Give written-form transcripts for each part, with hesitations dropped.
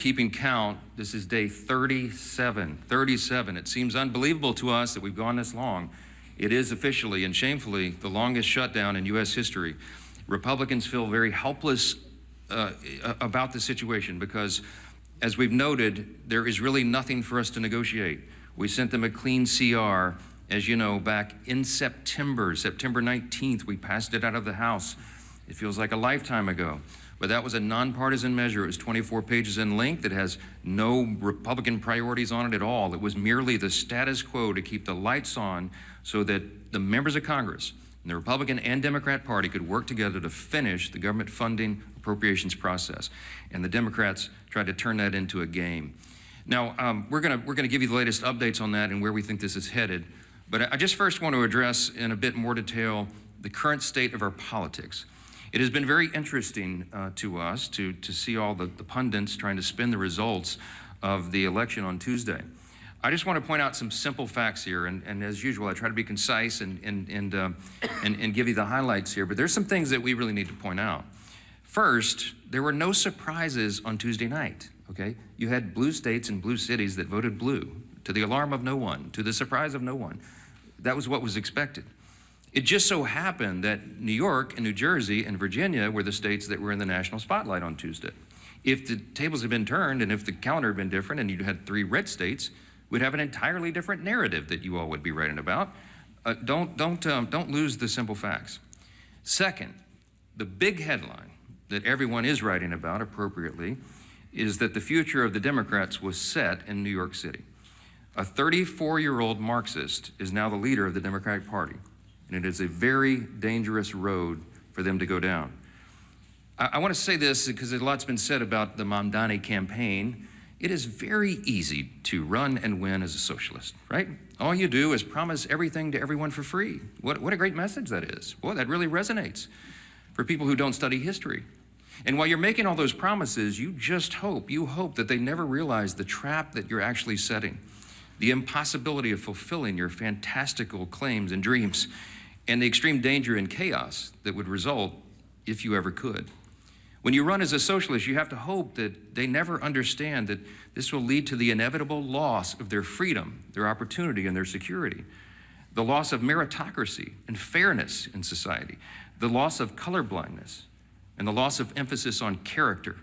Keeping count, this is day 37. 37. It seems unbelievable to us that we've gone this long. It is officially and shamefully the longest shutdown in U.S. history. Republicans feel very helpless about the situation because, as we've noted, there is really nothing for us to negotiate. We sent them a clean CR, as you know, back in September 19th. We passed it out of the House. It feels like a lifetime ago. But that was a nonpartisan measure. It was 24 pages in length. It has no Republican priorities on it at all. It was merely the status quo to keep the lights on so that the members of Congress, and the Republican and Democrat Party, could work together to finish the government funding appropriations process. And the Democrats tried to turn that into a game. Now, we're gonna give you the latest updates on that and where we think this is headed. But I just first want to address in a bit more detail the current state of our politics. It has been very interesting to us to see all the pundits trying to spin the results of the election on Tuesday. I just want to point out some simple facts here, and as usual, I try to be concise and give you the highlights here, but there's some things that we really need to point out. First, there were no surprises on Tuesday night, okay? You had blue states and blue cities that voted blue, to the alarm of no one, to the surprise of no one. That was what was expected. It just so happened that New York and New Jersey and Virginia were the states that were in the national spotlight on Tuesday. If the tables had been turned and if the calendar had been different and you had 3 red states, we'd have an entirely different narrative that you all would be writing about. Don't lose the simple facts. Second, the big headline that everyone is writing about appropriately is that the future of the Democrats was set in New York City. A 34-year-old Marxist is now the leader of the Democratic Party. And it is a very dangerous road for them to go down. I want to say this because a lot's been said about the Mamdani campaign. It is very easy to run and win as a socialist, right? All you do is promise everything to everyone for free. What a great message that is. Boy, that really resonates for people who don't study history. And while you're making all those promises, you hope that they never realize the trap that you're actually setting, the impossibility of fulfilling your fantastical claims and dreams, and the extreme danger and chaos that would result if you ever could. When you run as a socialist, you have to hope that they never understand that this will lead to the inevitable loss of their freedom, their opportunity, and their security, the loss of meritocracy and fairness in society, the loss of colorblindness, and the loss of emphasis on character,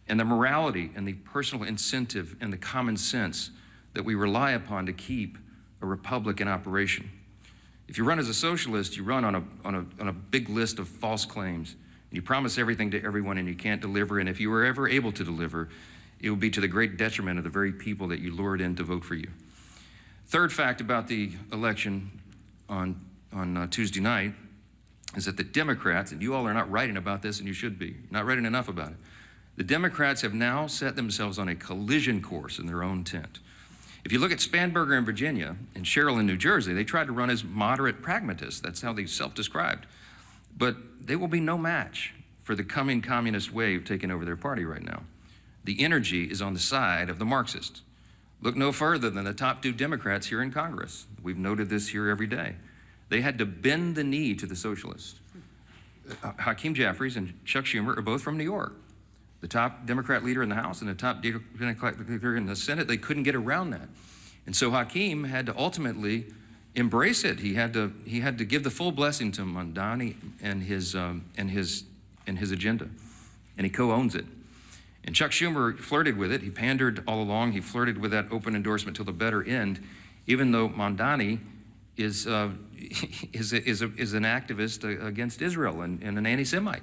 and the morality and the personal incentive and the common sense that we rely upon to keep a republic in operation. If you run as a socialist, you run on a big list of false claims. And you promise everything to everyone and you can't deliver. And if you were ever able to deliver, it would be to the great detriment of the very people that you lured in to vote for you. Third fact about the election on Tuesday night is that the Democrats, and you all are not writing about this and you should be, not writing enough about it. The Democrats have now set themselves on a collision course in their own tent. If you look at Spanberger in Virginia and Sherrill in New Jersey, they tried to run as moderate pragmatists. That's how they self-described. But they will be no match for the coming communist wave taking over their party right now. The energy is on the side of the Marxists. Look no further than the top 2 Democrats here in Congress. We've noted this here every day. They had to bend the knee to the socialists. Hakeem Jeffries and Chuck Schumer are both from New York. The top Democrat leader in the House and the top Democrat leader in the Senate, they couldn't get around that. And so Hakeem had to ultimately embrace it. He had to give the full blessing to Mamdani and his agenda. And he co-owns it. And Chuck Schumer flirted with it. He pandered all along. He flirted with that open endorsement till the better end, even though Mamdani is an activist against Israel and an anti-Semite.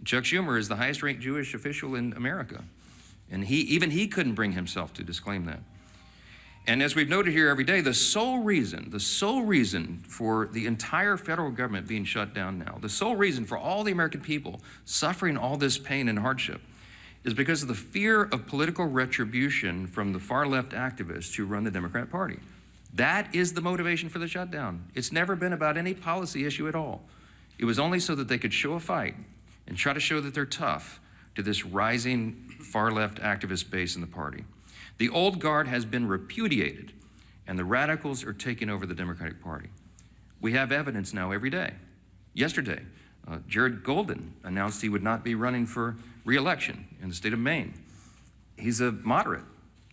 Chuck Schumer is the highest-ranked Jewish official in America, and even he couldn't bring himself to disclaim that. And as we've noted here every day, the sole reason for the entire federal government being shut down now, the sole reason for all the American people suffering all this pain and hardship is because of the fear of political retribution from the far-left activists who run the Democrat Party. That is the motivation for the shutdown. It's never been about any policy issue at all. It was only so that they could show a fight and try to show that they're tough to this rising far-left activist base in the party. The old guard has been repudiated, and the radicals are taking over the Democratic Party. We have evidence now every day. Yesterday, Jared Golden announced he would not be running for re-election in the state of Maine. he's a moderate,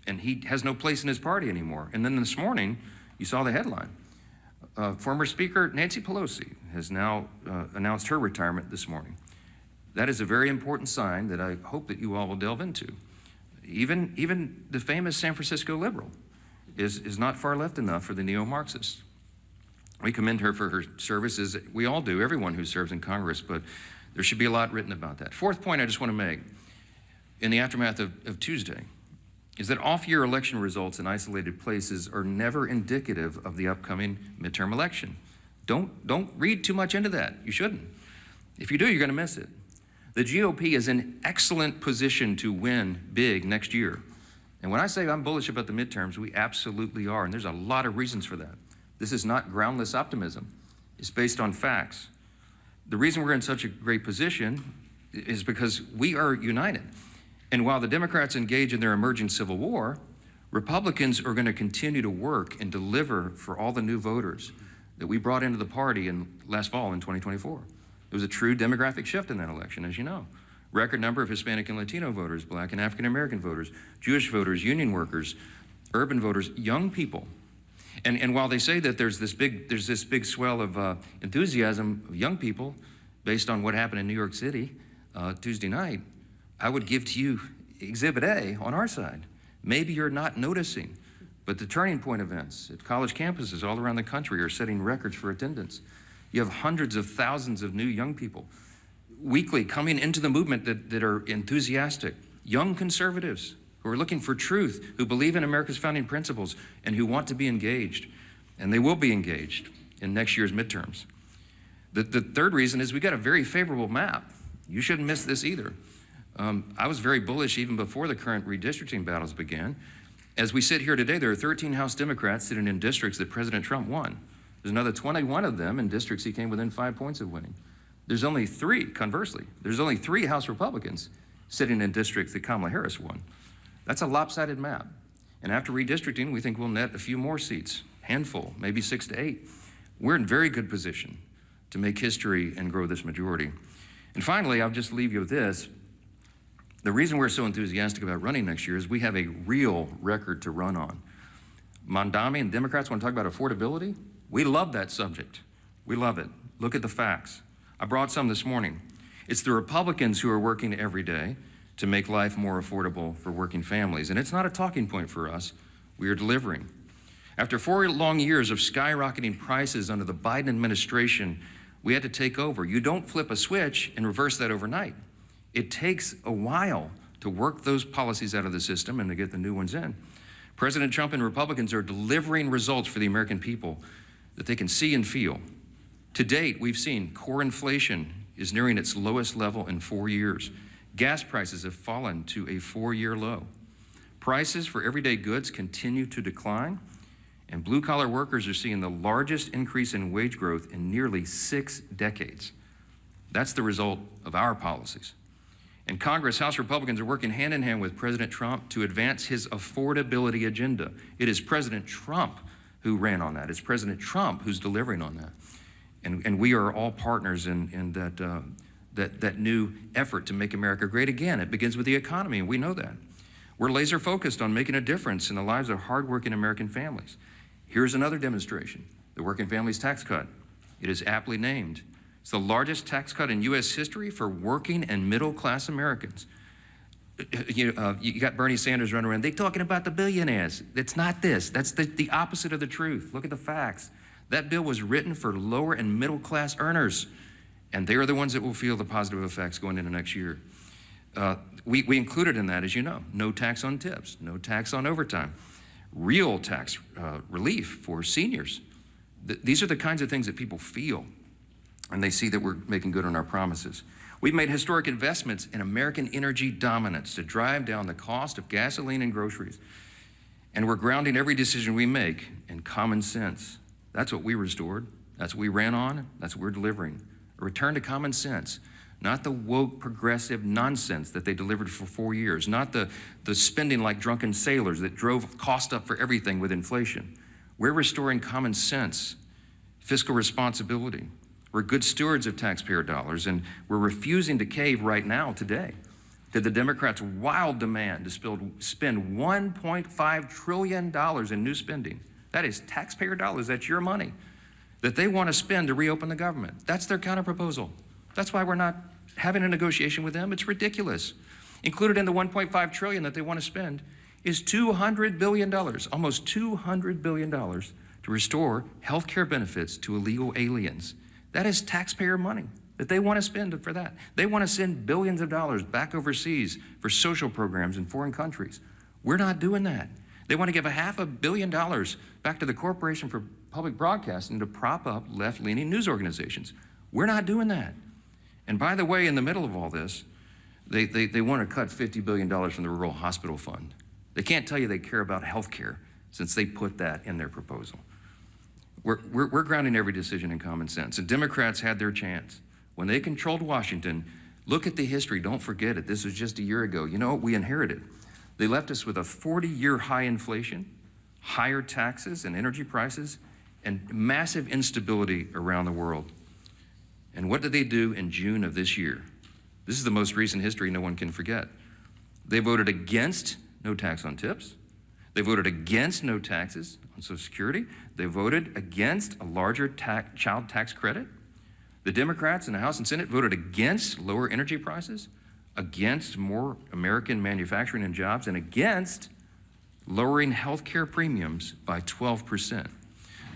and he has no place in his party anymore. And then this morning, you saw the headline. Former Speaker Nancy Pelosi has now announced her retirement this morning. That is a very important sign that I hope that you all will delve into. Even the famous San Francisco liberal is not far left enough for the neo-Marxists. We commend her for her services. We all do, everyone who serves in Congress, but there should be a lot written about that. Fourth point I just want to make in the aftermath of Tuesday is that off-year election results in isolated places are never indicative of the upcoming midterm election. Don't read too much into that. You shouldn't. If you do, you're going to miss it. The GOP is in excellent position to win big next year. And when I say I'm bullish about the midterms, we absolutely are, and there's a lot of reasons for that. This is not groundless optimism. It's based on facts. The reason we're in such a great position is because we are united. And while the Democrats engage in their emerging civil war, Republicans are going to continue to work and deliver for all the new voters that we brought into the party last fall in 2024. There was a true demographic shift in that election, as you know. Record number of Hispanic and Latino voters, Black and African American voters, Jewish voters, union workers, urban voters, young people. And while they say that there's this big swell of enthusiasm of young people based on what happened in New York City Tuesday night, I would give to you Exhibit A on our side. Maybe you're not noticing, but the turning point events at college campuses all around the country are setting records for attendance. You have hundreds of thousands of new young people weekly coming into the movement that are enthusiastic, young conservatives who are looking for truth, who believe in America's founding principles, and who want to be engaged. And they will be engaged in next year's midterms. The third reason is we got a very favorable map. You shouldn't miss this either. I was very bullish even before the current redistricting battles began. As we sit here today, there are 13 House Democrats sitting in districts that President Trump won. There's another 21 of them in districts he came within 5 points of winning. There's only three, conversely, there's only 3 House Republicans sitting in districts that Kamala Harris won. That's a lopsided map. And after redistricting, we think we'll net a few more seats, handful, maybe 6 to 8. We're in very good position to make history and grow this majority. And finally, I'll just leave you with this. The reason we're so enthusiastic about running next year is we have a real record to run on. Mondami and Democrats want to talk about affordability. We love that subject. We love it. Look at the facts. I brought some this morning. It's the Republicans who are working every day to make life more affordable for working families. And it's not a talking point for us. We are delivering. After 4 long years of skyrocketing prices under the Biden administration, we had to take over. You don't flip a switch and reverse that overnight. It takes a while to work those policies out of the system and to get the new ones in. President Trump and Republicans are delivering results for the American people that they can see and feel. To date, we've seen core inflation is nearing its lowest level in 4 years. Gas prices have fallen to a 4-year low. Prices for everyday goods continue to decline, and blue-collar workers are seeing the largest increase in wage growth in nearly 6 decades. That's the result of our policies. In Congress, House Republicans are working hand in hand with President Trump to advance his affordability agenda. It is President Trump who ran on that. It's President Trump who's delivering on that. And we are all partners in that new effort to make America great again. It begins with the economy, and we know that. We're laser focused on making a difference in the lives of hardworking American families. Here's another demonstration, the Working Families Tax Cut. It is aptly named. It's the largest tax cut in U.S. history for working and middle-class Americans. You got Bernie Sanders running around, they're talking about the billionaires. It's not this. That's the opposite of the truth. Look at the facts. That bill was written for lower and middle-class earners, and they are the ones that will feel the positive effects going into next year. We included in that, as you know, no tax on tips, no tax on overtime, real tax relief for seniors. These are the kinds of things that people feel, and they see that we're making good on our promises. We've made historic investments in American energy dominance to drive down the cost of gasoline and groceries. And we're grounding every decision we make in common sense. That's what we restored. That's what we ran on. That's what we're delivering. A return to common sense, not the woke progressive nonsense that they delivered for 4 years, not the spending like drunken sailors that drove cost up for everything with inflation. We're restoring common sense, fiscal responsibility. We're good stewards of taxpayer dollars, and we're refusing to cave right now today. to the Democrats' wild demand to spend $1.5 trillion in new spending. That is taxpayer dollars, that's your money, that they want to spend to reopen the government. That's their counterproposal. That's why we're not having a negotiation with them. It's ridiculous. Included in the $1.5 trillion that they want to spend is $200 billion, almost $200 billion to restore health care benefits to illegal aliens. That is taxpayer money that they want to spend for that. They want to send billions of dollars back overseas for social programs in foreign countries. We're not doing that. They want to give $500 million back to the Corporation for Public Broadcasting to prop up left-leaning news organizations. We're not doing that. And by the way, in the middle of all this, they want to cut $50 billion from the Rural Hospital Fund. They can't tell you they care about health care since they put that in their proposal. We're grounding every decision in common sense. And Democrats had their chance. When they controlled Washington, look at the history, don't forget it. This was just a year ago. You know what we inherited? They left us with a 40-year high inflation, higher taxes and energy prices, and massive instability around the world. And what did they do in June of this year? This is the most recent history no one can forget. They voted against no tax on tips. They voted against no taxes on Social Security. They voted against a larger child tax credit. The Democrats in the House and Senate voted against lower energy prices, against more American manufacturing and jobs, and against lowering health care premiums by 12%.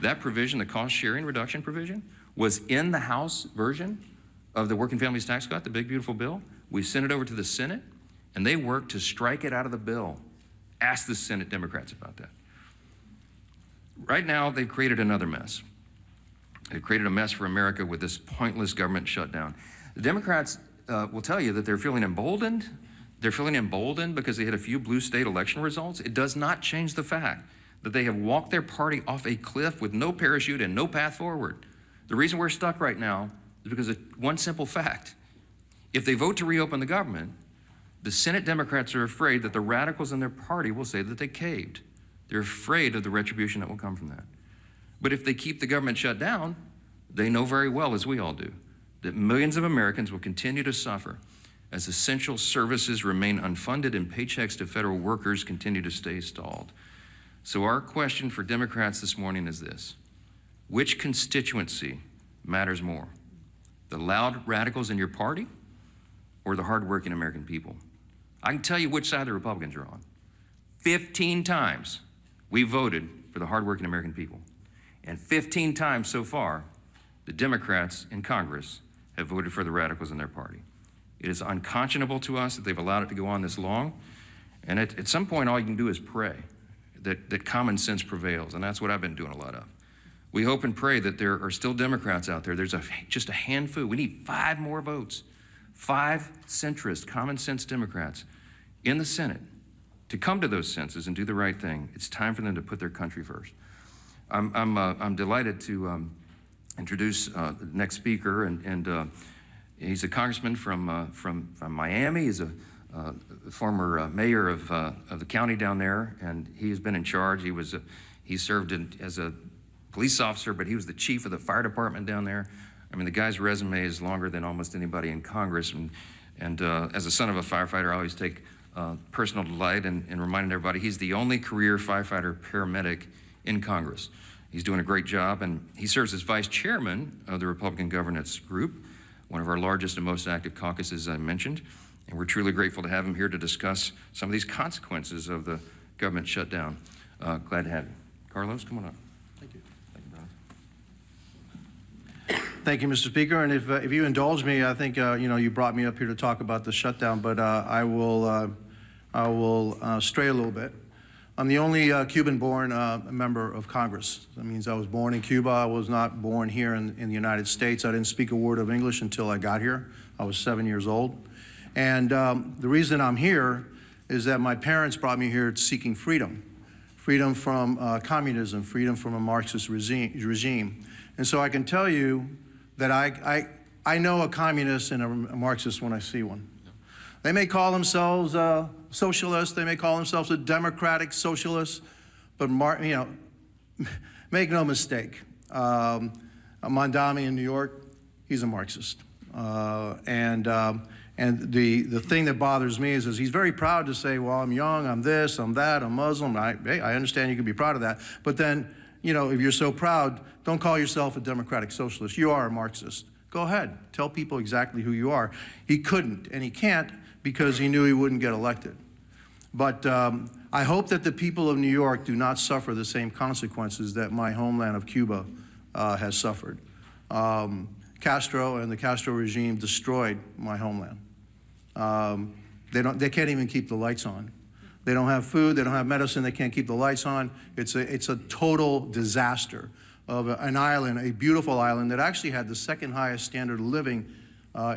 That provision, the cost sharing reduction provision, was in the House version of the Working Families Tax Cut, the big beautiful bill. We sent it over to the Senate, and they worked to strike it out of the bill. Ask the Senate Democrats about that. Right now, they've created another mess. They've created a mess for America with this pointless government shutdown. The Democrats will tell you that they're feeling emboldened. They're feeling emboldened because they had a few blue state election results. It does not change the fact that they have walked their party off a cliff with no parachute and no path forward. The reason we're stuck right now is because of one simple fact. If they vote to reopen the government, the Senate Democrats are afraid that the radicals in their party will say that they caved. They're afraid of the retribution that will come from that. But if they keep the government shut down, they know very well, as we all do, that millions of Americans will continue to suffer as essential services remain unfunded and paychecks to federal workers continue to stay stalled. So our question for Democrats this morning is this: which constituency matters more? The loud radicals in your party or the hardworking American people? I can tell you which side the Republicans are on. 15 times we voted for the hardworking American people. And 15 times so far, the Democrats in Congress have voted for the radicals in their party. It is unconscionable to us that they've allowed it to go on this long. And at some point, all you can do is pray that common sense prevails. And that's what I've been doing a lot of. We hope and pray that there are still Democrats out there. There's just a handful. We need 5 more votes. 5 centrist, common sense Democrats in the Senate to come to those senses and do the right thing. It's time for them to put their country first. I'm delighted to introduce the next speaker, and he's a congressman from Miami. He's a former mayor of the county down there, and he has been in charge. He served as a police officer, but he was the chief of the fire department down there. I mean, the guy's resume is longer than almost anybody in Congress, and as a son of a firefighter, I always take personal delight in reminding everybody he's the only career firefighter paramedic in Congress. He's doing a great job, and he serves as vice chairman of the Republican Governance Group, one of our largest and most active caucuses I mentioned, and we're truly grateful to have him here to discuss some of these consequences of the government shutdown. Glad to have you. Carlos, come on up. Thank you. Thank you, brother. Thank you, Mr. Speaker. And if you indulge me, I think you brought me up here to talk about the shutdown, but I will stray a little bit. I'm the only Cuban-born member of Congress. That means I was born in Cuba. I was not born here in the United States. I didn't speak a word of English until I got here. I was 7 years old. And the reason I'm here is that my parents brought me here seeking freedom. Freedom from communism, freedom from a Marxist regime. And so I can tell you that I know a communist and a Marxist when I see one. They may call themselves socialists, they may call themselves a democratic socialist, but make no mistake, Mondami in New York, he's a Marxist. And And the thing that bothers me is he's very proud to say, well, I'm young, I'm this, I'm that, I'm Muslim. Hey, I understand you can be proud of that. But then, you know, if you're so proud, don't call yourself a democratic socialist. You are a Marxist. Go ahead. Tell people exactly who you are. He couldn't, and he can't because he knew he wouldn't get elected. But I hope that the people of New York do not suffer the same consequences that my homeland of Cuba has suffered. Castro and the Castro regime destroyed my homeland. They can't even keep the lights on. They don't have food, they don't have medicine, they can't keep the lights on. It's a total disaster of an island, a beautiful island that actually had the second highest standard of living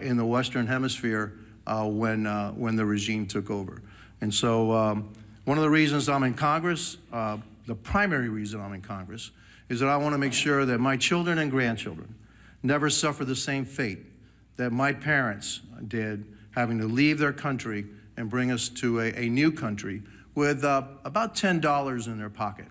in the Western Hemisphere when the regime took over. And so one of the reasons I'm in Congress, the primary reason I'm in Congress, is that I want to make sure that my children and grandchildren never suffer the same fate that my parents did, having to leave their country and bring us to a new country with about $10 in their pocket.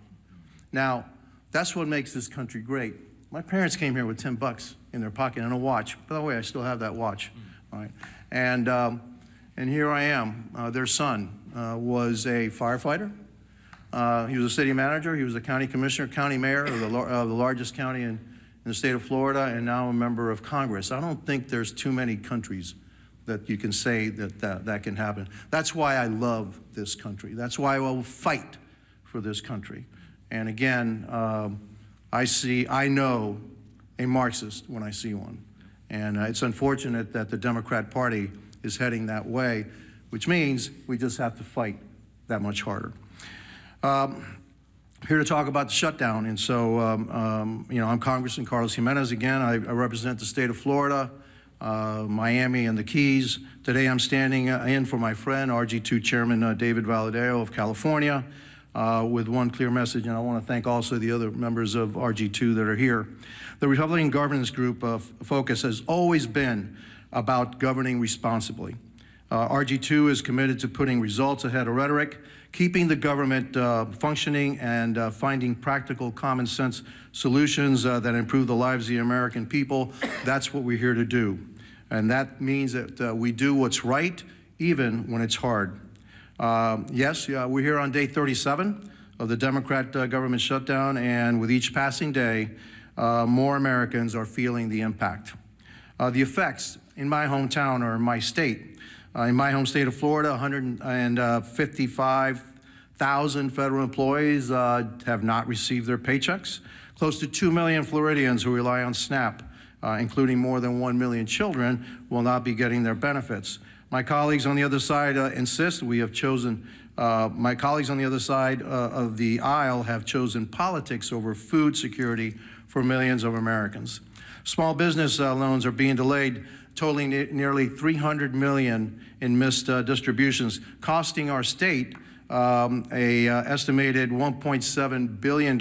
Now, that's what makes this country great. My parents came here with $10 in their pocket and a watch. By the way, I still have that watch. All right. And here I am. Their son was a firefighter. He was a city manager. He was a county commissioner, county mayor of the largest county in the state of Florida, and now a member of Congress. I don't think there's too many countries that you can say that can happen. That's why I love this country. That's why I will fight for this country. And again, I know a Marxist when I see one. And it's unfortunate that the Democrat Party is heading that way, which means we just have to fight that much harder. Here to talk about the shutdown. And so, you know, I'm Congressman Carlos Jimenez again. I represent the state of Florida, Miami and the Keys. Today I'm standing in for my friend, RG2 Chairman David Valadao of California, with one clear message, and I want to thank also the other members of RG2 that are here. The Republican Governance Group focus has always been about governing responsibly. RG2 is committed to putting results ahead of rhetoric, keeping the government functioning, and finding practical, common sense solutions that improve the lives of the American people. That's what we're here to do. And that means that we do what's right, even when it's hard. Yes, we're here on day 37 of the Democrat government shutdown, and with each passing day, more Americans are feeling the impact. The effects in my hometown or in my state. In my home state of Florida, 155,000 federal employees have not received their paychecks. Close to 2 million Floridians who rely on SNAP, including more than 1 million children, will not be getting their benefits. My colleagues on the other side insist we have chosen, my colleagues on the other side of the aisle have chosen politics over food security for millions of Americans. Small business loans are being delayed, totaling nearly $300 million in missed distributions, costing our state estimated $1.7 billion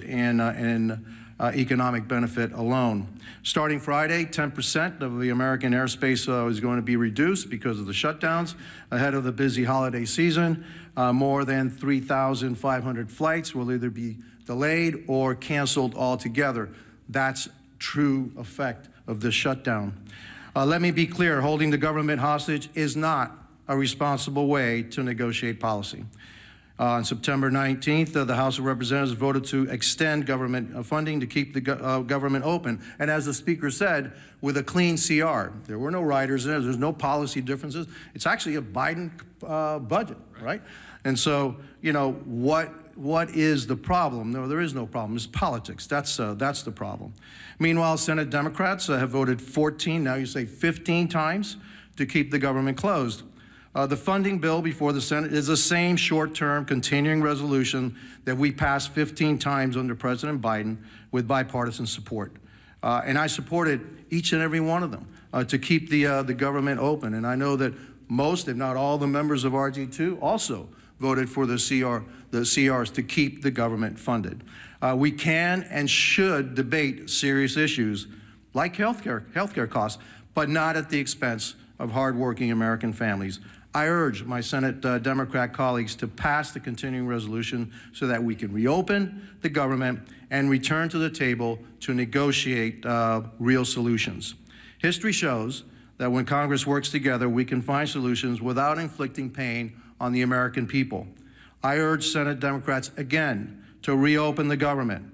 in economic benefit alone. Starting Friday, 10% of the American airspace is going to be reduced because of the shutdowns ahead of the busy holiday season. More than 3,500 flights will either be delayed or canceled altogether. That's true effect of the shutdown. Let me be clear, holding the government hostage is not a responsible way to negotiate policy. On September 19th, the House of Representatives voted to extend government funding to keep the government open. And as the Speaker said, with a clean CR. There were no riders in it, there's no policy differences. It's actually a Biden budget, right? And so, you know, what is the problem? No, there is no problem. It's politics. That's the problem. Meanwhile, Senate Democrats have voted 14, now you say 15 times to keep the government closed. The funding bill before the Senate is the same short-term continuing resolution that we passed 15 times under President Biden with bipartisan support. And I supported each and every one of them to keep the government open. And I know that most, if not all, the members of RG2 also voted for the CRs to keep the government funded. We can and should debate serious issues like healthcare costs, but not at the expense of hardworking American families. I urge my Senate Democrat colleagues to pass the continuing resolution so that we can reopen the government and return to the table to negotiate real solutions. History shows that when Congress works together, we can find solutions without inflicting pain on the American people. I urge Senate Democrats again to reopen the government,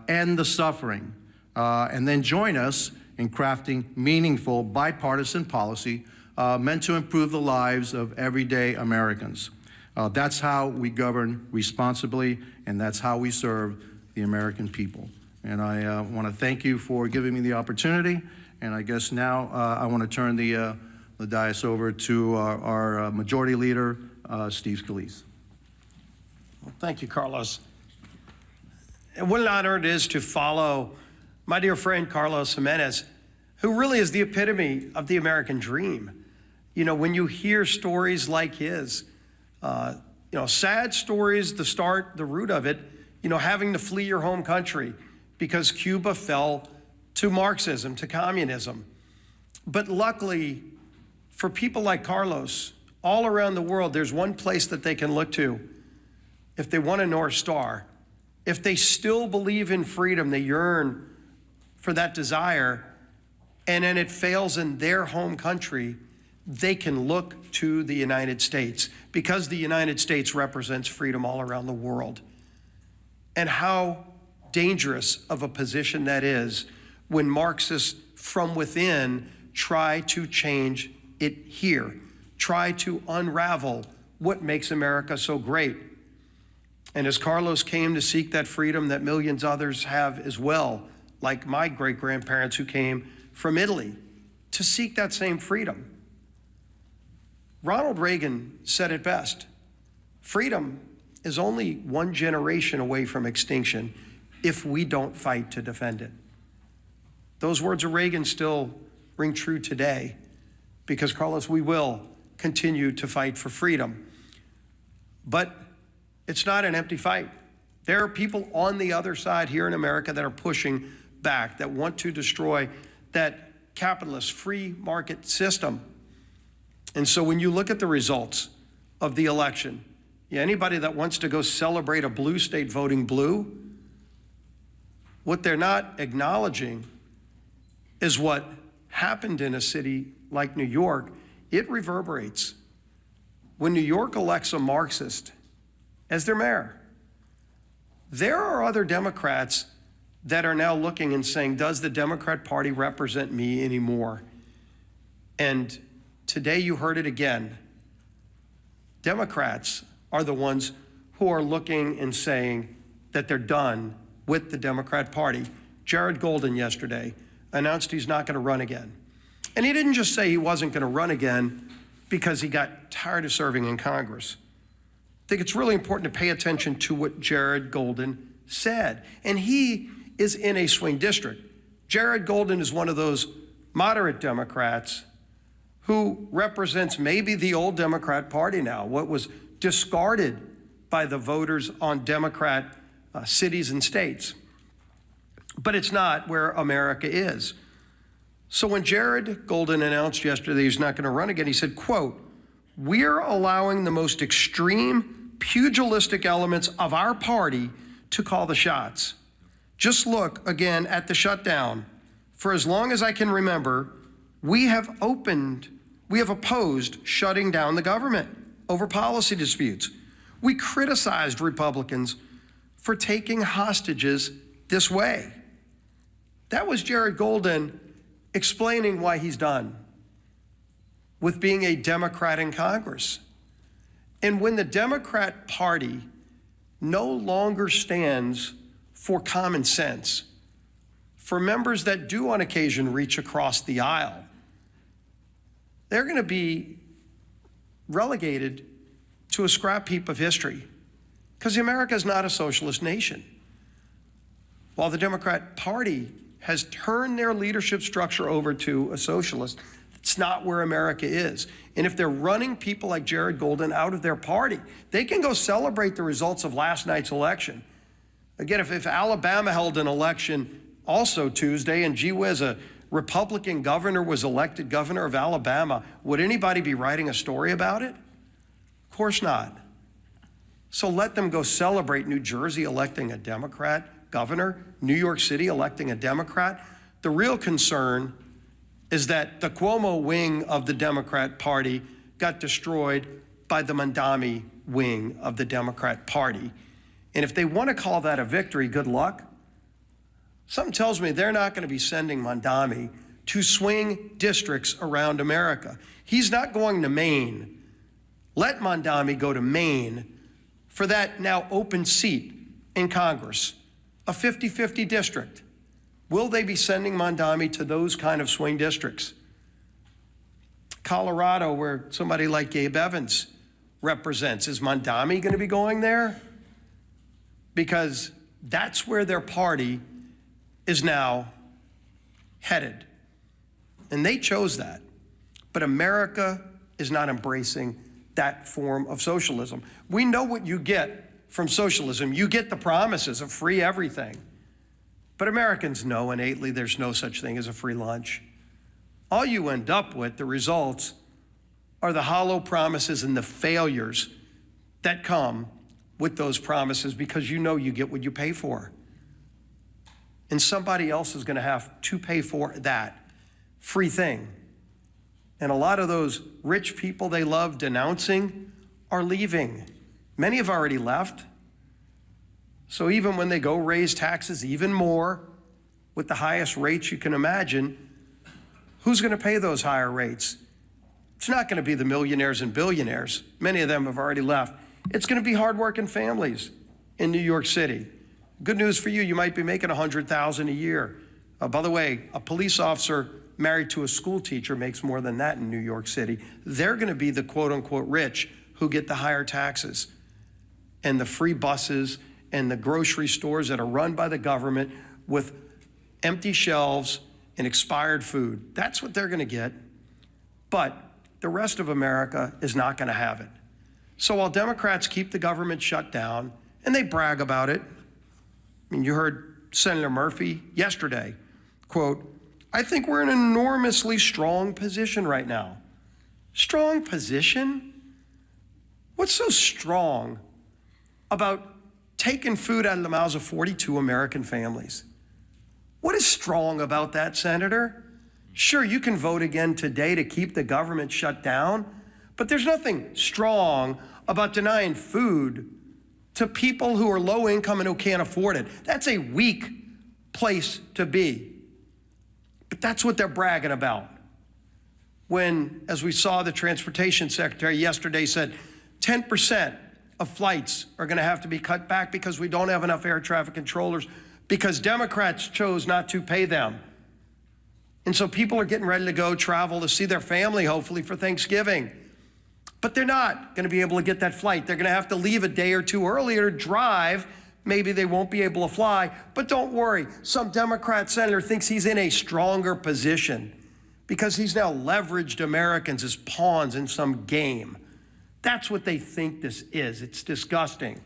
end the suffering, and then join us in crafting meaningful bipartisan policy meant to improve the lives of everyday Americans. That's how we govern responsibly, and that's how we serve the American people. And I want to thank you for giving me the opportunity. And I guess now I want to turn the dais over to our Majority Leader, Steve Scalise. Well, thank you, Carlos. And what an honor it is to follow my dear friend Carlos Jimenez, who really is the epitome of the American dream. You know, when you hear stories like his, sad stories, the root of it, having to flee your home country because Cuba fell to Marxism, to communism. But luckily, for people like Carlos, all around the world, there's one place that they can look to if they want a North Star. If they still believe in freedom, they yearn for that desire, and then it fails in their home country, they can look to the United States, because the United States represents freedom all around the world. And how dangerous of a position that is when Marxists from within try to change it here, try to unravel what makes America so great. And as Carlos came to seek that freedom that millions others have as well, like my great-grandparents who came from Italy to seek that same freedom, Ronald Reagan said it best: freedom is only one generation away from extinction if we don't fight to defend it. Those words of Reagan still ring true today because, Carlos, we will continue to fight for freedom. But it's not an empty fight. There are people on the other side here in America that are pushing back, that want to destroy that capitalist free market system. And so when you look at the results of the election, anybody that wants to go celebrate a blue state voting blue, what they're not acknowledging is what happened in a city like New York. It reverberates. When New York elects a Marxist as their mayor, there are other Democrats that are now looking and saying, does the Democrat Party represent me anymore? And today you heard it again. Democrats are the ones who are looking and saying that they're done with the Democrat Party. Jared Golden yesterday announced he's not going to run again. And he didn't just say he wasn't going to run again because he got tired of serving in Congress. I think it's really important to pay attention to what Jared Golden said. And he is in a swing district. Jared Golden is one of those moderate Democrats who represents maybe the old Democrat Party now, what was discarded by the voters on Democrat cities and states. But it's not where America is. So when Jared Golden announced yesterday he's not going to run again, he said, quote, "We're allowing the most extreme pugilistic elements of our party to call the shots. Just look again at the shutdown. For as long as I can remember, we have opposed shutting down the government over policy disputes. We criticized Republicans for taking hostages this way." That was Jared Golden explaining why he's done with being a Democrat in Congress. And when the Democrat Party no longer stands for common sense, for members that do on occasion reach across the aisle, they're going to be relegated to a scrap heap of history, because America is not a socialist nation. While the Democrat Party has turned their leadership structure over to a socialist, it's not where America is. And if they're running people like Jared Golden out of their party, they can go celebrate the results of last night's election. Again, if Alabama held an election also Tuesday, and gee whiz, a Republican governor was elected governor of Alabama, would anybody be writing a story about it? Of course not. So let them go celebrate New Jersey electing a Democrat governor, New York City electing a Democrat. The real concern is that the Cuomo wing of the Democrat Party got destroyed by the Mandami wing of the Democrat Party. And if they want to call that a victory, good luck. Something tells me they're not going to be sending Mandami to swing districts around America. He's not going to Maine. Let Mandami go to Maine for that now open seat in Congress, a 50-50 district. Will they be sending Mandami to those kind of swing districts? Colorado, where somebody like Gabe Evans represents, is Mandami going to be going there? Because that's where their party is now headed. And they chose that. But America is not embracing that form of socialism. We know what you get from socialism. You get the promises of free everything. But Americans know innately there's no such thing as a free lunch. All you end up with, the results, are the hollow promises and the failures that come with those promises, because you know you get what you pay for. And somebody else is going to have to pay for that free thing. And a lot of those rich people they love denouncing are leaving. Many have already left. So even when they go raise taxes even more with the highest rates you can imagine, who's going to pay those higher rates? It's not going to be the millionaires and billionaires. Many of them have already left. It's going to be hardworking families in New York City. Good news for you, you might be making $100,000 a year. By the way, a police officer married to a school teacher makes more than that in New York City. They're going to be the quote unquote rich who get the higher taxes and the free buses and the grocery stores that are run by the government with empty shelves and expired food. That's what they're going to get. But the rest of America is not going to have it. So while Democrats keep the government shut down, and they brag about it, I mean, you heard Senator Murphy yesterday, quote, "I think we're in an enormously strong position right now." Strong position? What's so strong about taking food out of the mouths of 42 American families? What is strong about that, Senator? Sure, you can vote again today to keep the government shut down, but there's nothing strong about denying food to people who are low income and who can't afford it. That's a weak place to be. But that's what they're bragging about. When, as we saw, the transportation secretary yesterday said 10% of flights are going to have to be cut back because we don't have enough air traffic controllers because Democrats chose not to pay them. And so people are getting ready to go travel to see their family, hopefully, for Thanksgiving. But they're not going to be able to get that flight. They're going to have to leave a day or two earlier to drive. Maybe they won't be able to fly. But don't worry. Some Democrat senator thinks he's in a stronger position because he's now leveraged Americans as pawns in some game. That's what they think this is. It's disgusting.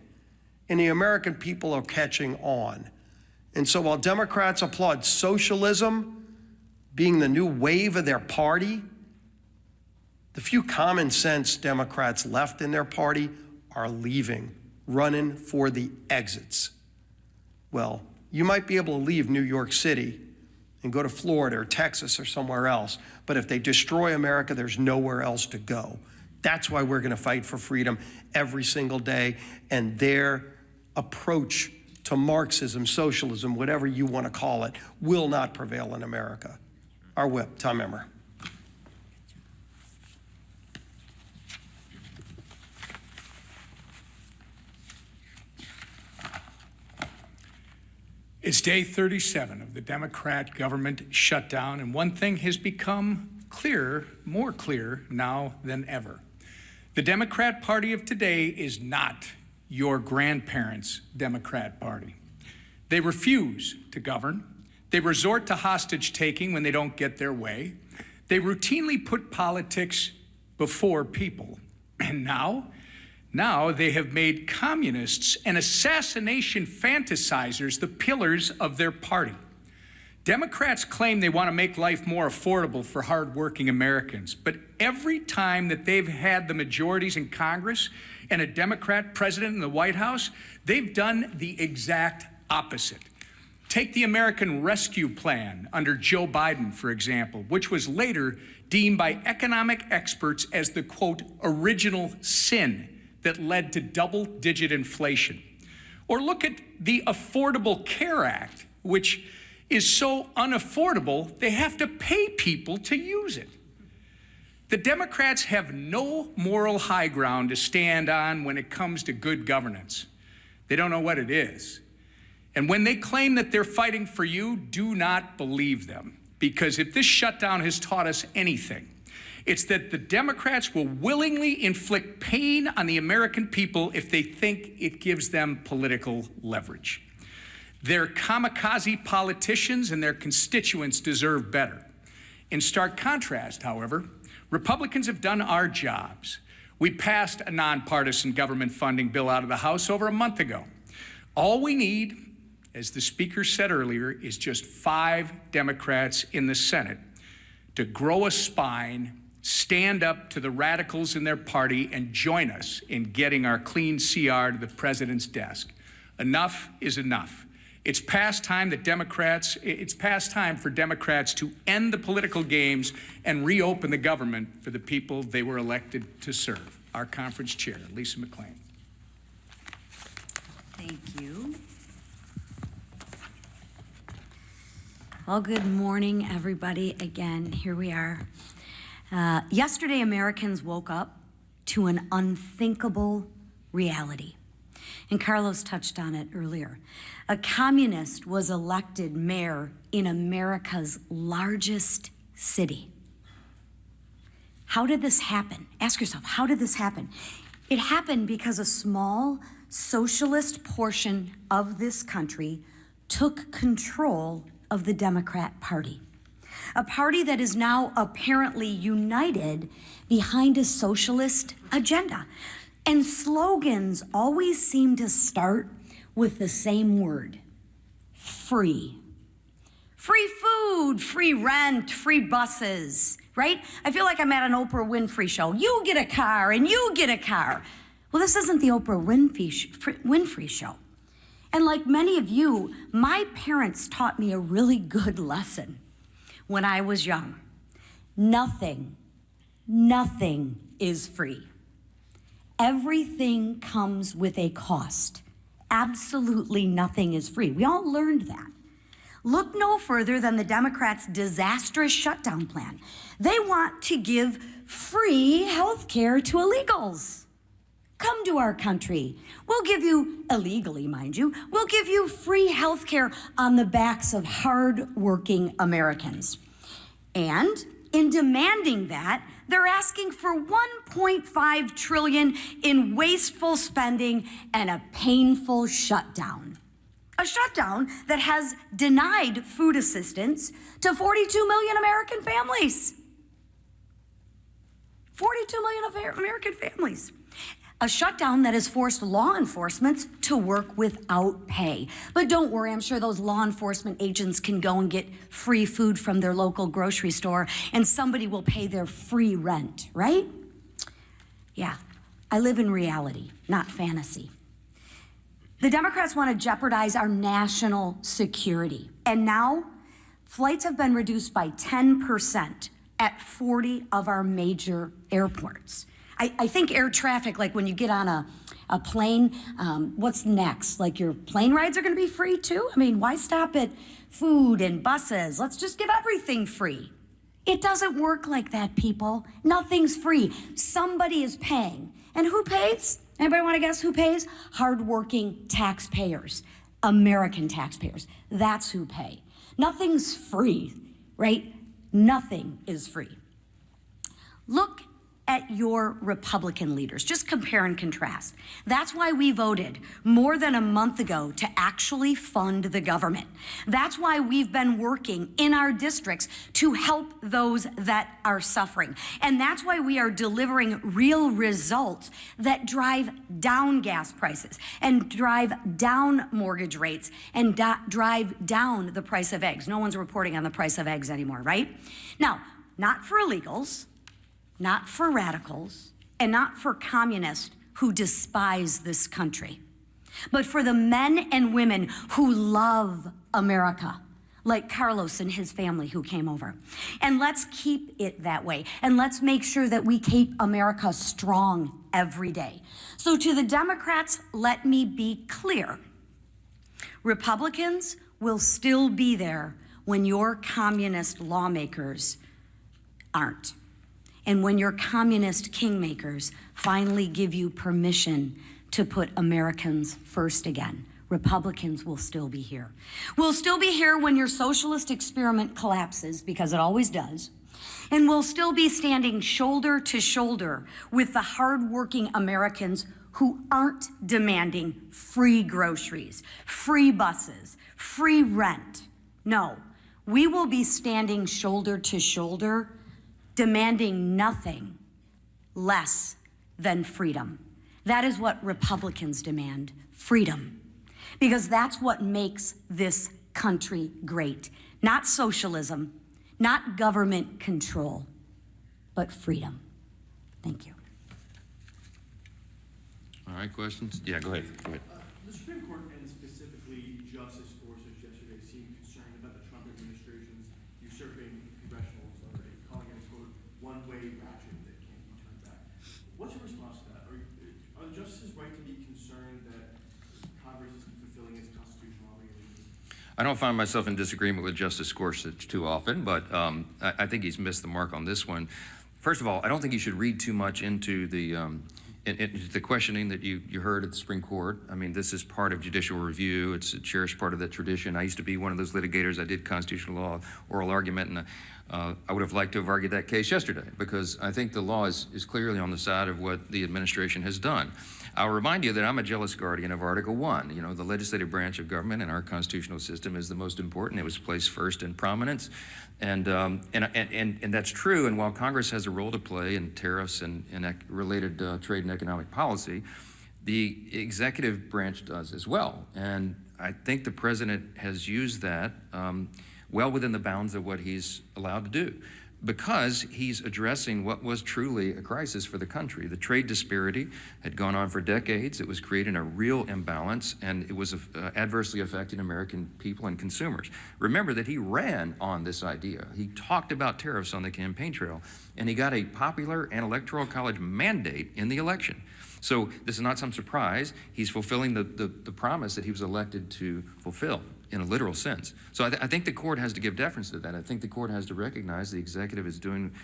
And the American people are catching on. And so while Democrats applaud socialism being the new wave of their party, the few common sense Democrats left in their party are leaving, running for the exits. Well, you might be able to leave New York City and go to Florida or Texas or somewhere else, but if they destroy America, there's nowhere else to go. That's why we're going to fight for freedom every single day, and their approach to Marxism, socialism, whatever you want to call it, will not prevail in America. Our whip, Tom Emmer. It's day 37 of the Democrat government shutdown, and one thing has become clearer, more clear now than ever. The Democrat Party of today is not your grandparents' Democrat Party. They refuse to govern. They resort to hostage-taking when they don't get their way. They routinely put politics before people. And now they have made communists and assassination fantasizers the pillars of their party. Democrats claim they want to make life more affordable for hardworking Americans, but every time that they've had the majorities in Congress and a Democrat president in the White House, they've done the exact opposite. Take the American Rescue Plan under Joe Biden, for example, which was later deemed by economic experts as the, quote, original sin that led to double-digit inflation. Or look at the Affordable Care Act, which is so unaffordable, they have to pay people to use it. The Democrats have no moral high ground to stand on when it comes to good governance. They don't know what it is. And when they claim that they're fighting for you, do not believe them. Because if this shutdown has taught us anything, it's that the Democrats will willingly inflict pain on the American people if they think it gives them political leverage. Their kamikaze politicians and their constituents deserve better. In stark contrast, however, Republicans have done our jobs. We passed a nonpartisan government funding bill out of the House over a month ago. All we need, as the Speaker said earlier, is just 5 Democrats in the Senate to grow a spine, stand up to the radicals in their party, and join us in getting our clean CR to the president's desk. Enough is enough. It's past time for Democrats to end the political games and reopen the government for the people they were elected to serve. Our conference chair, Lisa McClain. Thank you. Well, good morning, everybody. Again, here we are. Yesterday, Americans woke up to an unthinkable reality. And Carlos touched on it earlier. A communist was elected mayor in America's largest city. How did this happen? Ask yourself, how did this happen? It happened because a small socialist portion of this country took control of the Democrat Party. A party that is now apparently united behind a socialist agenda. And slogans always seem to start with the same word: free. Free food, free rent, free buses, right? I feel like I'm at an Oprah Winfrey show. You get a car and you get a car. Well, this isn't the Oprah Winfrey show. And like many of you, my parents taught me a really good lesson when I was young. Nothing is free. Everything comes with a cost. Absolutely nothing is free. We all learned that. Look no further than the Democrats' disastrous shutdown plan. They want to give free health care to illegals. Come to our country. We'll give you, illegally, mind you, we'll give you free health care on the backs of hard-working Americans. And in demanding that, they're asking for $1.5 trillion in wasteful spending and a painful shutdown. A shutdown that has denied food assistance to 42 million American families. 42 million American families. A shutdown that has forced law enforcement to work without pay. But don't worry, I'm sure those law enforcement agents can go and get free food from their local grocery store, and somebody will pay their free rent, right? Yeah, I live in reality, not fantasy. The Democrats want to jeopardize our national security. And now, flights have been reduced by 10% at 40 of our major airports. I think air traffic, like when you get on a plane, what's next? Like your plane rides are gonna be free too? I mean, why stop at food and buses? Let's just give everything free. It doesn't work like that, people. Nothing's free. Somebody is paying. And who pays? Anybody wanna guess who pays? Hardworking taxpayers, American taxpayers. That's who pay. Nothing's free, right? Nothing is free. Look at your Republican leaders. Just compare and contrast. That's why we voted more than a month ago to actually fund the government. That's why we've been working in our districts to help those that are suffering. And that's why we are delivering real results that drive down gas prices and drive down mortgage rates and drive down the price of eggs. No one's reporting on the price of eggs anymore, right? Now, not for illegals, not for radicals, and not for communists who despise this country, but for the men and women who love America, like Carlos and his family who came over. And let's keep it that way. And let's make sure that we keep America strong every day. So to the Democrats, let me be clear. Republicans will still be there when your communist lawmakers aren't. And when your communist kingmakers finally give you permission to put Americans first again, Republicans will still be here. We'll still be here when your socialist experiment collapses, because it always does. And we'll still be standing shoulder to shoulder with the hardworking Americans who aren't demanding free groceries, free buses, free rent. No, we will be standing shoulder to shoulder, demanding nothing less than freedom. That is what Republicans demand, freedom. Because that's what makes this country great. Not socialism, not government control, but freedom. Thank you. All right, questions? Yeah, go ahead. Go ahead. The Supreme Court, and specifically Justice Gorsuch yesterday, seemed concerned about the Trump administration's usurping congressional authority, calling it a, quote, one-way ratchet that can't be turned back. What's your response to that? Are the justices right to be concerned that Congress isn't fulfilling its constitutional obligations? I don't find myself in disagreement with Justice Gorsuch too often, but I think he's missed the mark on this one. First of all, I don't think you should read too much into the questioning that you heard at the Supreme Court. I mean, this is part of judicial review. It's a cherished part of that tradition. I used to be one of those litigators. I did constitutional law, oral argument, and I would have liked to have argued that case yesterday, because I think the law is clearly on the side of what the administration has done. I'll remind you that I'm a jealous guardian of Article 1. You know, the legislative branch of government in our constitutional system is the most important. It was placed first in prominence. And that's true. And while Congress has a role to play in tariffs and related trade and economic policy, the executive branch does as well. And I think the president has used that well within the bounds of what he's allowed to do, because he's addressing what was truly a crisis for the country. The trade disparity had gone on for decades. It was creating a real imbalance, and it was adversely affecting American people and consumers. Remember that he ran on this idea. He talked about tariffs on the campaign trail, and he got a popular and electoral college mandate in the election. So this is not some surprise. He's fulfilling the promise that he was elected to fulfill in a literal sense. So I think the court has to give deference to that. I think the court has to recognize the executive is doing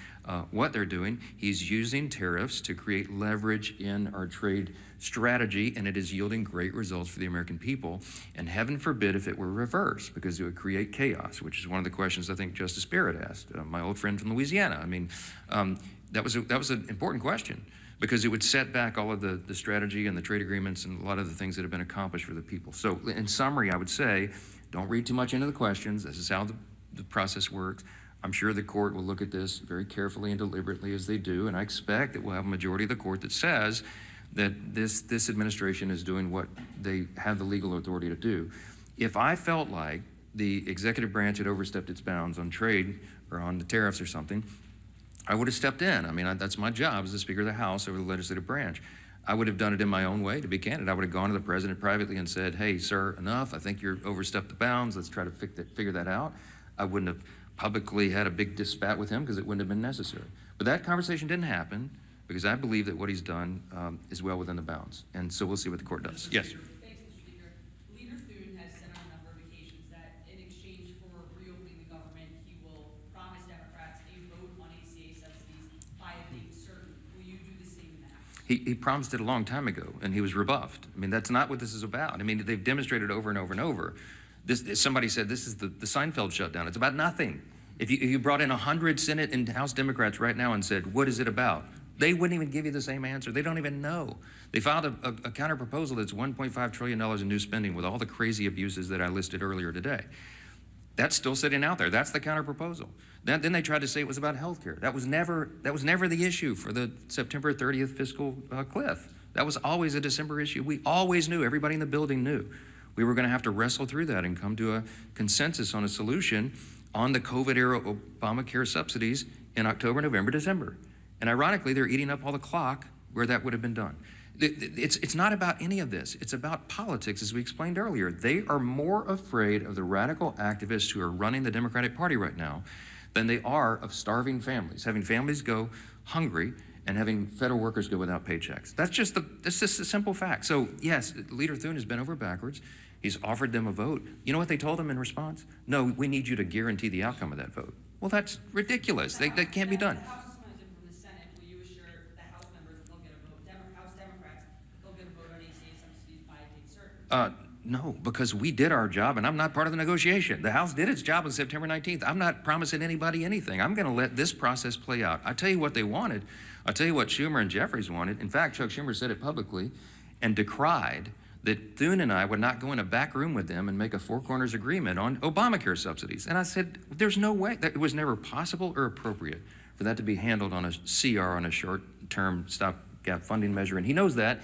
what they're doing. He's using tariffs to create leverage in our trade strategy, and it is yielding great results for the American people. And heaven forbid if it were reversed, because it would create chaos, which is one of the questions I think Justice Barrett asked, my old friend from Louisiana. I mean, that was an important question, because it would set back all of the strategy and the trade agreements and a lot of the things that have been accomplished for the people. So in summary, I would say, don't read too much into the questions. This is how the process works. I'm sure the court will look at this very carefully and deliberately, as they do, and I expect that we'll have a majority of the court that says that this administration is doing what they have the legal authority to do. If I felt like the executive branch had overstepped its bounds on trade or on the tariffs or something, I would have stepped in. I mean, that's my job as the Speaker of the House over the legislative branch. I would have done it in my own way, to be candid. I would have gone to the president privately and said, hey, sir, enough. I think you're overstepped the bounds. Let's try to figure that out. I wouldn't have publicly had a big spat with him, because it wouldn't have been necessary. But that conversation didn't happen, because I believe that what he's done is well within the bounds. And so we'll see what the court does. Yes? Thanks, Mr. Speaker. Leader Thune has said on a number of occasions that in exchange for reopening the government, he will promise Democrats a vote on ACA subsidies by a date certain. Will you do the same now? He promised it a long time ago, and he was rebuffed. I mean, that's not what this is about. I mean, they've demonstrated over and over and over. Somebody said this is the Seinfeld shutdown. It's about nothing. If you brought in 100 Senate and House Democrats right now and said, what is it about? They wouldn't even give you the same answer. They don't even know. They filed a counter proposal that's $1.5 trillion in new spending with all the crazy abuses that I listed earlier today. That's still sitting out there. That's the counter proposal. Then they tried to say it was about health care. That was never the issue for the September 30th fiscal cliff. That was always a December issue. We always knew, everybody in the building knew, we were going to have to wrestle through that and come to a consensus on a solution on the COVID-era Obamacare subsidies in October, November, December. And ironically, they're eating up all the clock where that would have been done. It's not about any of this. It's about politics, as we explained earlier. They are more afraid of the radical activists who are running the Democratic Party right now than they are of starving families, having families go hungry and having federal workers go without paychecks. That's just a simple fact. So yes, Leader Thune has been over backwards. He's offered them a vote. You know what they told him in response? No, we need you to guarantee the outcome of that vote. Well, that's ridiculous. That can't be done. The House is coming from the Senate. Will you assure the House members that they'll get a vote, House Democrats, that they'll get a vote on ACA subsidies by a date certain? No, because we did our job, and I'm not part of the negotiation. The House did its job on September 19th. I'm not promising anybody anything. I'm going to let this process play out. I'll tell you what they wanted. I'll tell you what Schumer and Jeffries wanted. In fact, Chuck Schumer said it publicly and decried that Thune and I would not go in a back room with them and make a four corners agreement on Obamacare subsidies. And I said, there's no way. It was never possible or appropriate for that to be handled on a CR, on a short-term stopgap funding measure. And he knows that.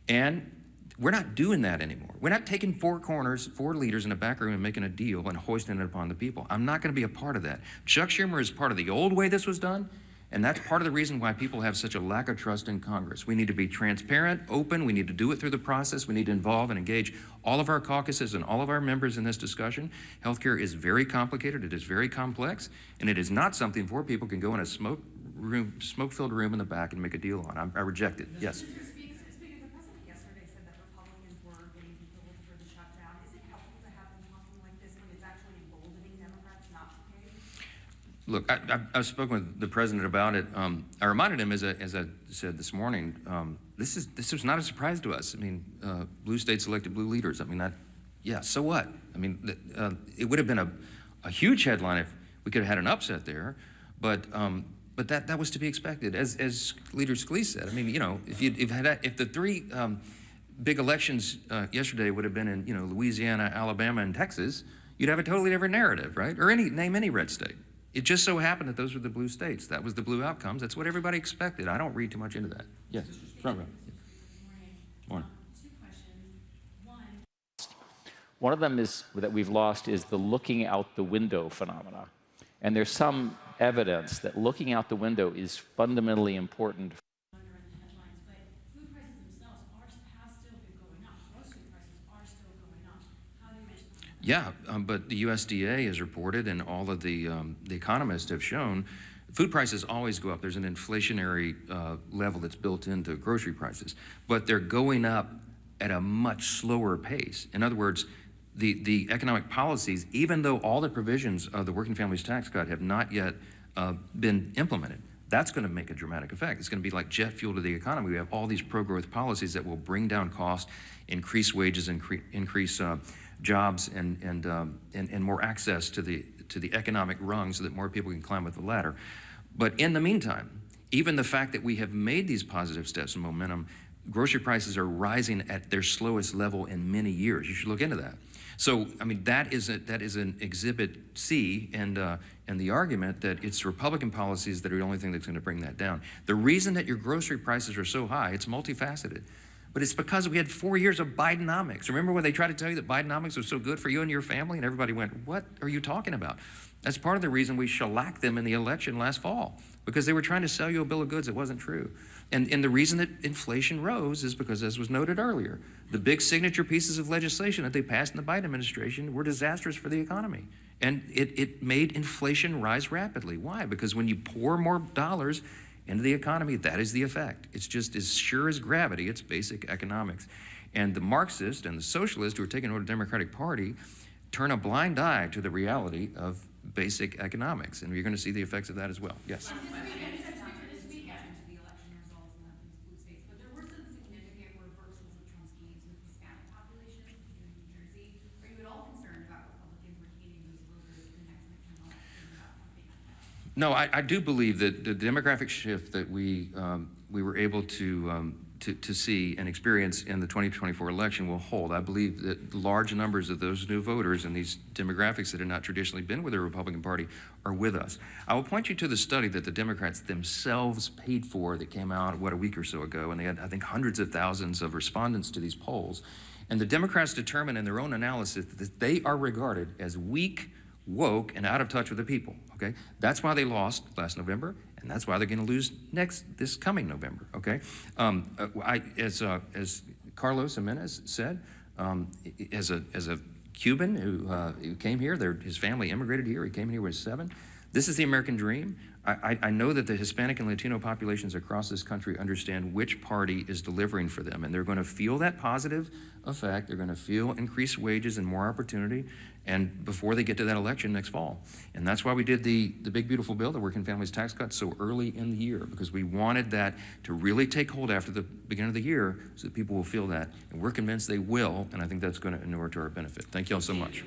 And we're not doing that anymore. We're not taking four corners, four leaders in a back room and making a deal and hoisting it upon the people. I'm not going to be a part of that. Chuck Schumer is part of the old way this was done, and that's part of the reason why people have such a lack of trust in Congress. We need to be transparent, open. We need to do it through the process. We need to involve and engage all of our caucuses and all of our members in this discussion. Healthcare is very complicated. It is very complex, and it is not something four people can go in a smoke-filled room in the back and make a deal on. I reject it. Yes. Speaker, the president yesterday said that Republicans were getting controlled for the shutdown. Is it helpful to have them talking like this when it's actually emboldening Democrats not to pay? Look, I've spoken with the president about it. I reminded him, as I said this morning, this was not a surprise to us. I mean, blue states elected blue leaders. I mean, yeah, so what? I mean, it would have been a huge headline if we could have had an upset there, but that was to be expected. As Leader Scalise said, I mean, you know, if the three big elections yesterday would have been in, Louisiana, Alabama, and Texas, you'd have a totally different narrative, right? Or name any red state. It just so happened that those were the blue states. That was the blue outcomes. That's what everybody expected. I don't read too much into that. Yes, front row. Morning. Two questions. One of them is that we've lost is the looking out the window phenomena. And there's some evidence that looking out the window is fundamentally important. Under in the headlines, but food prices themselves have still been going up. Grocery prices are still going up. How do you respond to that? Yeah, but the USDA has reported, and all of the economists have shown, food prices always go up. There's an inflationary level that's built into grocery prices, but they're going up at a much slower pace. In other words, the economic policies, even though all the provisions of the Working Families Tax Cut have not yet been implemented, that's going to make a dramatic effect. It's going to be like jet fuel to the economy. We have all these pro-growth policies that will bring down costs, increase wages, increase jobs, and more access to the economic rung so that more people can climb up the ladder. But in the meantime, even the fact that we have made these positive steps and momentum, grocery prices are rising at their slowest level in many years. You should look into that. So, I mean, that is an exhibit C, and the argument that it's Republican policies that are the only thing that's going to bring that down. The reason that your grocery prices are so high, it's multifaceted, but it's because we had 4 years of Bidenomics. Remember when they tried to tell you that Bidenomics was so good for you and your family, and everybody went, what are you talking about? That's part of the reason we shellacked them in the election last fall, because they were trying to sell you a bill of goods that wasn't true. And the reason that inflation rose is because, as was noted earlier, the big signature pieces of legislation that they passed in the Biden administration were disastrous for the economy. And it made inflation rise rapidly. Why? Because when you pour more dollars into the economy, that is the effect. It's just as sure as gravity, it's basic economics. And the Marxists and the socialists who are taking over the Democratic Party turn a blind eye to the reality of basic economics. And you're going to see the effects of that as well. Yes? No, I do believe that the demographic shift that we were able to see and experience in the 2024 election will hold. I believe that large numbers of those new voters and these demographics that have not traditionally been with the Republican Party are with us. I will point you to the study that the Democrats themselves paid for that came out, a week or so ago, and they had, I think, hundreds of thousands of respondents to these polls. And the Democrats determined in their own analysis that they are regarded as weak, woke, and out of touch with the people, okay? That's why they lost last November, And that's why they're going to lose this coming November, okay? As Carlos Jimenez said, as a Cuban who came here, his family immigrated here, he came here when he was 7. This is the American dream. I know that the Hispanic and Latino populations across this country understand which party is delivering for them, and they're going to feel that positive effect. They're going to feel increased wages and more opportunity, and before they get to that election next fall. And that's why we did the big, beautiful bill, the Working Families Tax Cut, so early in the year, because we wanted that to really take hold after the beginning of the year so that people will feel that. And we're convinced they will, and I think that's going to inure to our benefit. Thank you all so much.